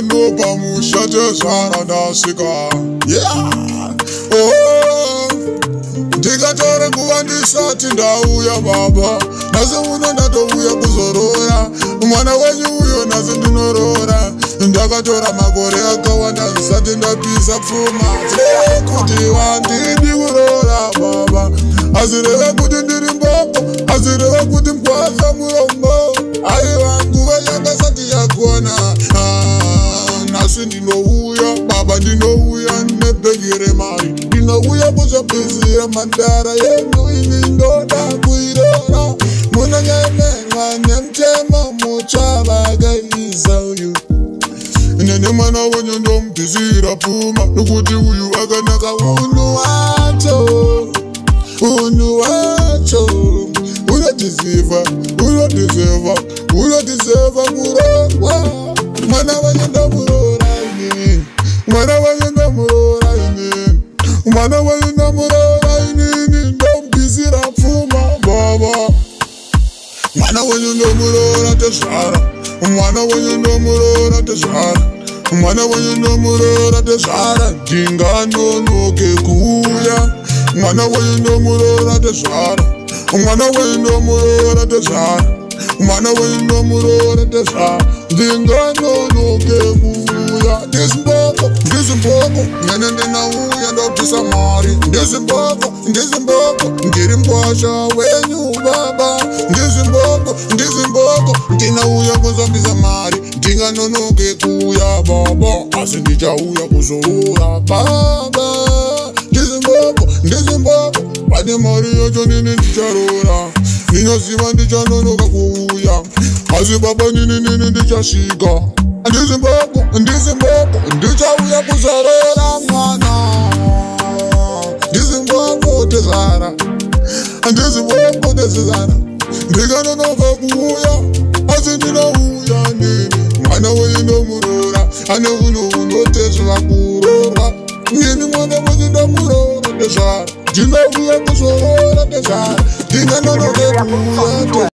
ndinopa mushate zvara ndasvika. Ndikatore nguva ndisati ndauya baba, nhasi uno ndatouya kuzorora. Mwana wenyu uyo nhasi ndinorora. Ndakatora makore akawanda ndisati ndapisa pfuma. Kuti wandidi kurora baba, azireva kuti ndiri mboko, azireva kuti mkwaza muromo. Aiwa nguva yanga sati yakona. Nhasi ndinouya baba, ndinouya nebhegi remari, ndinouya kuzobvizira mandara yenyu ini ndoda kuirora. Munonyemerwa nemutemo mutsva vakaisa uyu. Nene mwana wenyu ndomubvisira pfuma, nokuti uyu akanaka. Unhu wacho, unhu wacho, unodhiseva, unodhiseva, unodhiseva kurorwa. Mwana wenyu ndomurora ini, mwana wenyu ndomurora ini, mwana wenyu ndomurora ini, ndomubvisira pfuma baba. Mwana wenyu ndomurora tezvara, mwana wenyu ndomurora tezvara, mwana wenyu ndomurora tezvara, ndinganonoke kuuya. Mwana wenyu ndomurora tezvara, mwana wenyu ndomurora tezvara, mwana wenyu ndomurora tezvara, ndinganonoke kuuya. Ndizimboko, ndizimboko, nene ndinauya ndobvisa mari. Ndizimboko, ndizimboko, ndiri mbwasha wenyu baba. Ndizimboko, ndizimboko, ndinauya kuzobvisa mari. Ndinganonoke kuuya baba, asi ndichauya kuzorora baba. Ndizimboko, ndizimboko, pane mari yacho nini ndicharora. Ndinoziva ndichanonoka kuuya, asi baba nini ndichasvika. Ndizimboko, ndizimboko, ndichauya kuzorora mwana. Ndizimboko tezara, ndizimboko tezara, ndinganonoka kuuya, asi ndinouya nini. Mwana wenyu ndomurora, ane unhu unotezva kurorwa. Nini mwana wenyu ndomurora tezara, ndinouya kuzorora tezara, ndinganonoka kuuya.